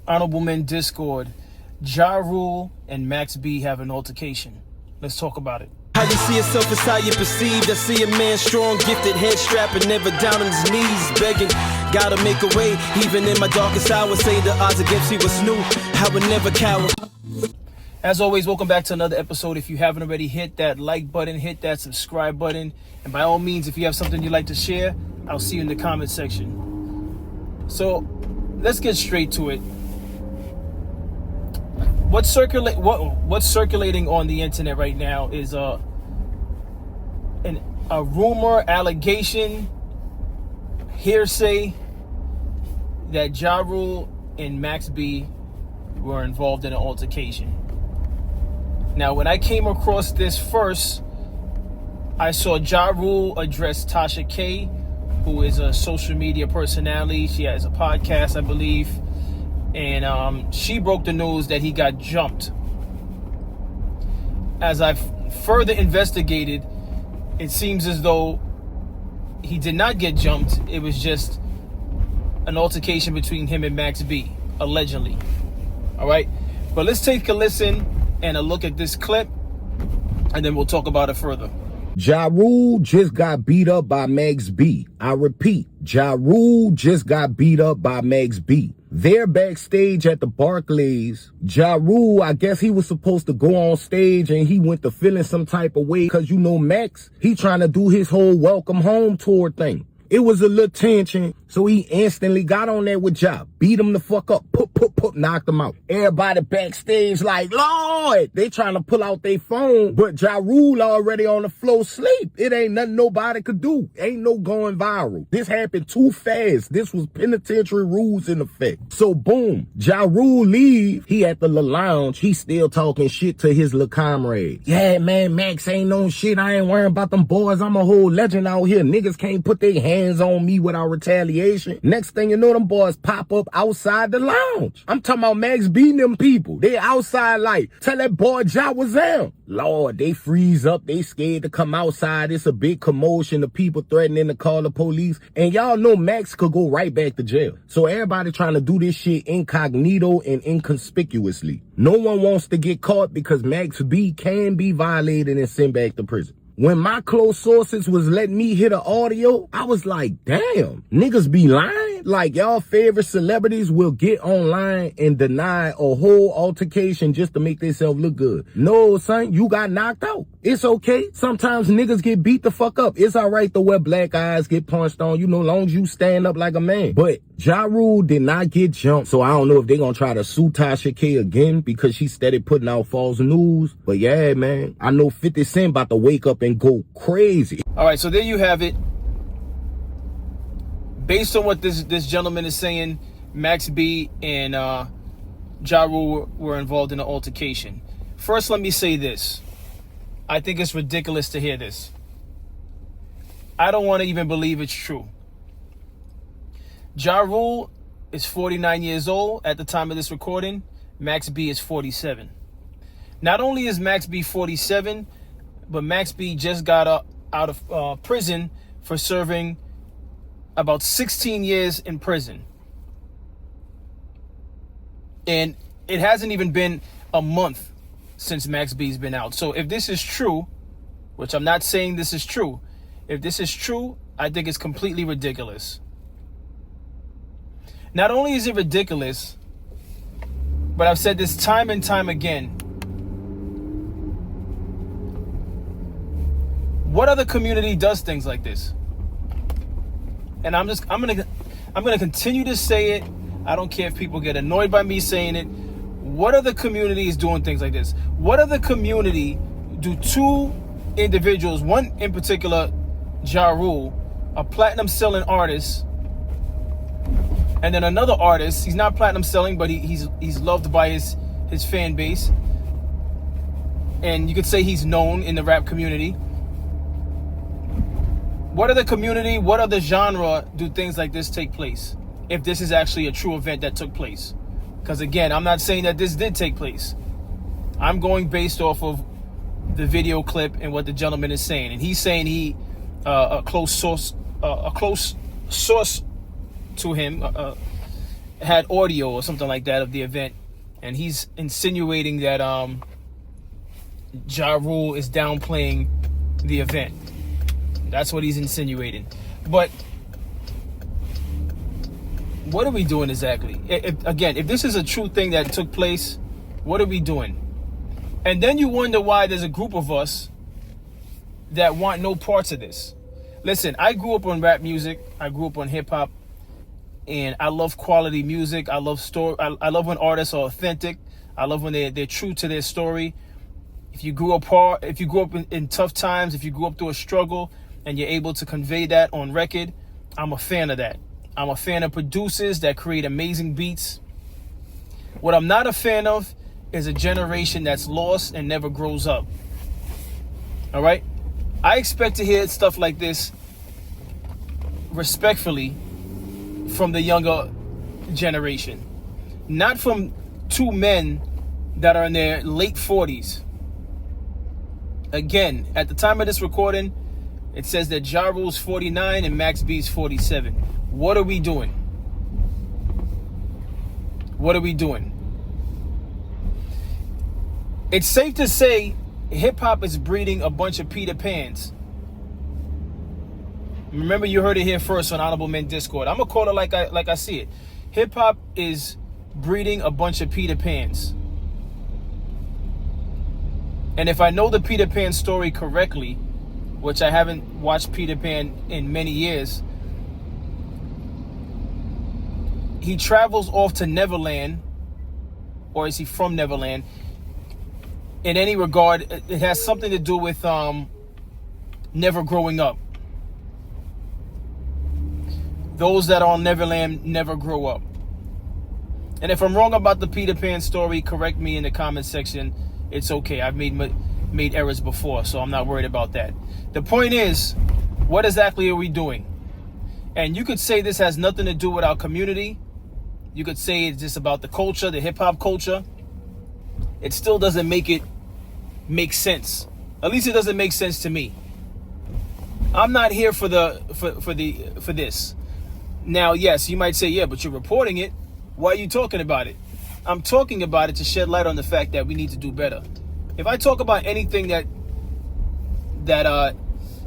Honorable Men Discord. Ja Rule and Max B have an altercation. Let's talk about it. How you see yourself is how you perceived. I see a man strong, gifted, head strapping, never down on his knees, begging. Gotta make a way, even in my darkest hour. Say the odds against me was new. I would never cower. As always, welcome back to another episode. If you haven't already, hit that like button, hit that subscribe button. And by all means, if you have something you'd like to share, I'll see you in the comment section. So let's get straight to it. What's circulating on the internet right now is a rumor, allegation, hearsay that Ja Rule and Max B were involved in an altercation. Now, when I came across this first, I saw Ja Rule address Tasha K, who is a social media personality. She has a podcast, I believe. And she broke the news that he got jumped. As I've further investigated, it seems as though he did not get jumped. It was just an altercation between him and Max B, allegedly. All right? But let's take a listen and a look at this clip, and then we'll talk about it further. Ja Rule just got beat up by Max B. I repeat, Ja Rule just got beat up by Max B. They're backstage at the Barclays. Ja Rule, I guess he was supposed to go on stage and he went to feeling some type of way because, you know, Max, he trying to do his whole welcome home tour thing. It was a little tension, so he instantly got on there with Ja, beat him the fuck up, knocked him out. Everybody backstage like, Lord, they trying to pull out their phone, but Ja Rule already on the floor sleep. It ain't nothing nobody could do. Ain't no going viral. This happened too fast. This was penitentiary rules in effect. So boom, Ja Rule leave. He at the lounge. He still talking shit to his little comrade. Yeah, man, Max ain't no shit. I ain't worrying about them boys. I'm a whole legend out here. Niggas can't put their hands on me without retaliation. Next thing you know, them boys pop up outside the lounge. I'm talking about Max beating them people. They outside like, tell that boy Ja was them. Lord, they freeze up. They scared to come outside. It's a big commotion. The people threatening to call the police. And y'all know Max could go right back to jail. So everybody trying to do this shit incognito and inconspicuously. No one wants to get caught because Max B can be violated and sent back to prison. When my close sources was letting me hear the audio, I was like, damn, niggas be lying? Like, y'all favorite celebrities will get online and deny a whole altercation just to make themselves look good. No, son, you got knocked out. It's okay. Sometimes niggas get beat the fuck up. It's all right to wear black eyes, get punched on, you know, long as you stand up like a man. But Ja Rule did not get jumped, so I don't know if they're gonna try to sue Tasha K again because she steady putting out false news. But yeah, man, I know 50 Cent about to wake up and go crazy. All right, so there you have it. Based on what this gentleman is saying, Max B and Ja Rule were involved in an altercation. First, let me say this. I think it's ridiculous to hear this. I don't want to even believe it's true. Ja Rule is 49 years old at the time of this recording. Max B is 47. Not only is Max B 47, but Max B just got out of prison for serving about 16 years in prison. And it hasn't even been a month since Max B's been out. So if this is true, which I'm not saying this is true, if this is true, I think it's completely ridiculous. Not only is it ridiculous, but I've said this time and time again. What other community does things like this? And I'm gonna continue to say it. I don't care if people get annoyed by me saying it. What other community is doing things like this? What other community do two individuals, one in particular, Ja Rule, a platinum selling artist, and then another artist, he's not platinum selling, but he's loved by his fan base. And you could say he's known in the rap community. What other community, what other genre do things like this take place? If this is actually a true event that took place. Because again, I'm not saying that this did take place. I'm going based off of the video clip and what the gentleman is saying. And he's saying a close source to him had audio or something like that of the event, and he's insinuating that Ja Rule is downplaying the event. That's what he's insinuating. But what are we doing exactly? If this is a true thing that took place, what are we doing? And then you wonder why there's a group of us that want no parts of this. Listen, I grew up on rap music. I grew up on hip hop, and I love quality music. I love I love when artists are authentic. I love when they're true to their story. If you grew up in tough times, if you grew up through a struggle, and you're able to convey that on record, I'm a fan of that. I'm a fan of producers that create amazing beats. What I'm not a fan of is a generation that's lost and never grows up. All right? I expect to hear stuff like this respectfully from the younger generation, not from two men that are in their late 40s. Again, at the time of this recording, it says that Ja Rule's 49 and Max B's 47. What are we doing? What are we doing? It's safe to say hip-hop is breeding a bunch of Peter Pans. Remember, you heard it here first on Honorable Men Discord. I'm going to call it like I see it. Hip-hop is breeding a bunch of Peter Pans. And if I know the Peter Pan story correctly, which I haven't watched Peter Pan in many years, he travels off to Neverland, or is he from Neverland? In any regard, it has something to do with never growing up. Those that are on Neverland never grow up. And if I'm wrong about the Peter Pan story, correct me in the comment section. It's okay. I've made errors before, so I'm not worried about that. The point is, what exactly are we doing? And you could say this has nothing to do with our community. You could say it's just about the culture, the hip-hop culture. It still doesn't make it make sense. At least it doesn't make sense to me. I'm not here for this. Now, yes, you might say, yeah, but you're reporting it. Why are you talking about it? I'm talking about it to shed light on the fact that we need to do better. If I talk about anything that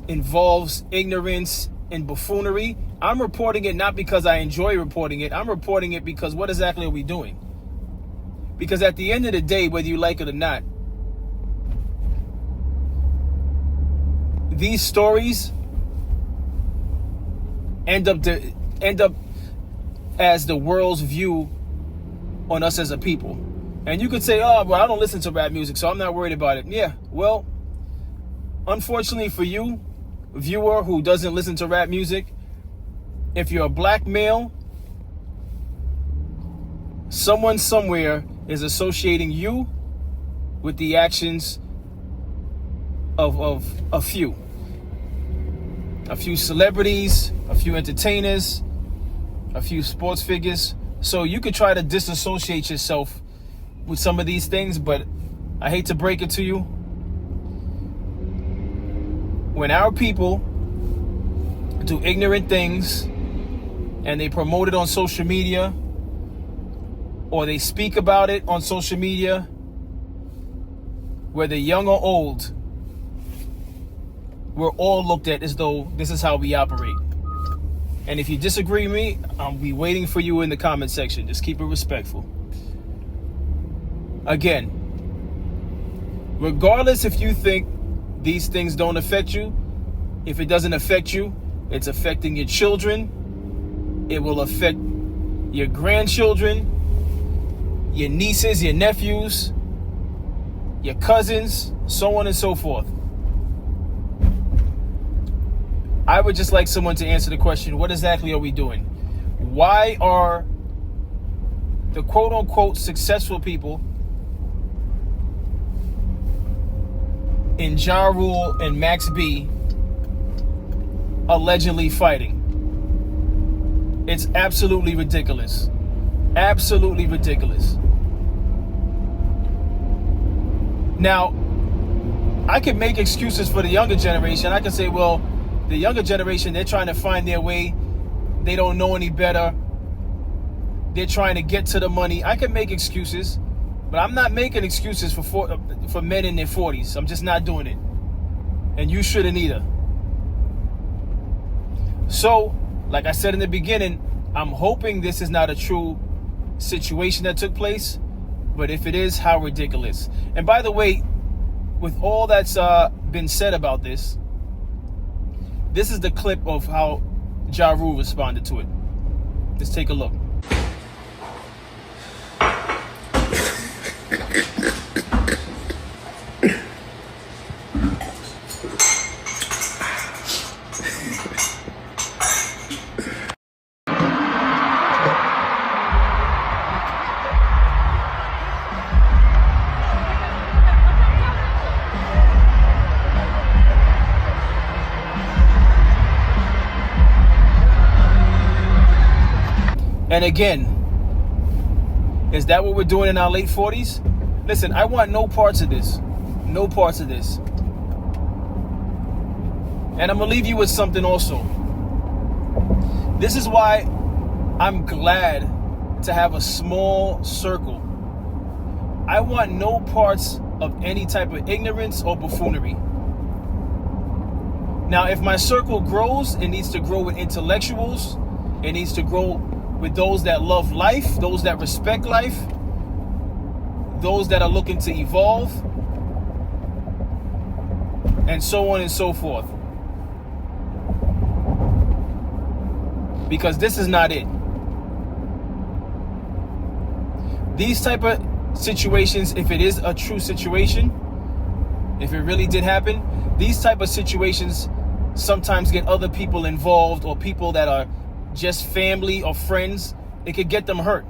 involves ignorance and buffoonery, I'm reporting it not because I enjoy reporting it. I'm reporting it because what exactly are we doing? Because at the end of the day, whether you like it or not, these stories end up as the world's view on us as a people. And you could say, oh, well, I don't listen to rap music, so I'm not worried about it. Yeah, well, unfortunately for you, viewer who doesn't listen to rap music, if you're a black male, someone somewhere is associating you with the actions of a few celebrities, a few entertainers, a few sports figures. So you could try to disassociate yourself with some of these things, but I hate to break it to you. When our people do ignorant things and they promote it on social media, or they speak about it on social media, whether young or old, we're all looked at as though this is how we operate. And if you disagree with me, I'll be waiting for you in the comment section. Just keep it respectful. Again, regardless if you think these things don't affect you, if it doesn't affect you, it's affecting your children. It will affect your grandchildren, your nieces, your nephews, your cousins, so on and so forth. I would just like someone to answer the question, what exactly are we doing? Why are the quote-unquote successful people in Ja Rule and Max B allegedly fighting? It's absolutely ridiculous. Absolutely ridiculous. Now, I could make excuses for the younger generation. I could say, well, the younger generation, they're trying to find their way. They don't know any better. they're trying to get to the money. I can make excuses, but I'm not making excuses for men in their 40s. I'm just not doing it. And you shouldn't either. So, like I said in the beginning, I'm hoping this is not a true situation that took place. But if it is, how ridiculous. And by the way, with all that's been said about this is the clip of how Ja Rule responded to it. Let's take a look. And again, is that what we're doing in our late 40s? Listen, I want no parts of this. No parts of this. And I'm going to leave you with something also. This is why I'm glad to have a small circle. I want no parts of any type of ignorance or buffoonery. Now, if my circle grows, it needs to grow with intellectuals. It needs to grow with those that love life, those that respect life, those that are looking to evolve, and so on and so forth. Because this is not it. These type of situations, if it is a true situation, if it really did happen, these type of situations sometimes get other people involved, or people that are just family or friends. It could get them hurt.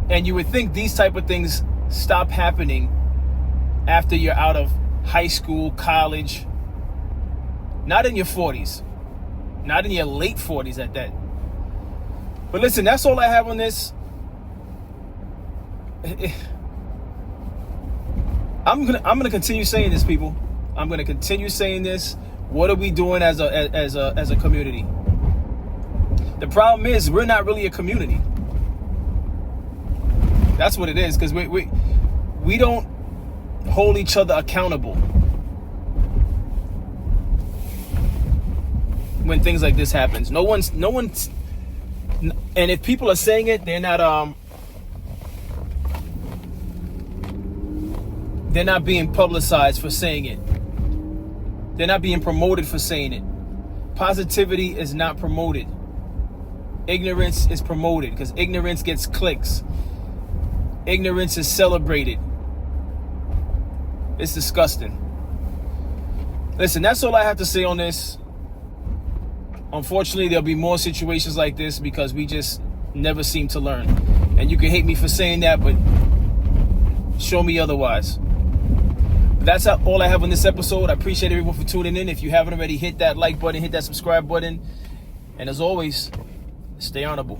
And you would think these type of things stop happening after you're out of high school, college. Not in your 40s. Not in your late 40s at that. But listen, that's all I have on this. I'm gonna continue saying this, people. I'm gonna continue saying this. What are we doing as a community? The problem is we're not really a community. That's what it is, because we don't hold each other accountable when things like this happens. No one's, and if people are saying it, they're not being publicized for saying it. They're not being promoted for saying it. Positivity is not promoted. Ignorance is promoted, because ignorance gets clicks. Ignorance is celebrated. It's disgusting. Listen, that's all I have to say on this. Unfortunately, there'll be more situations like this because we just never seem to learn. And you can hate me for saying that, but show me otherwise. That's all I have on this episode. I appreciate everyone for tuning in. If you haven't already, hit that like button, hit that subscribe button. And as always, stay honorable.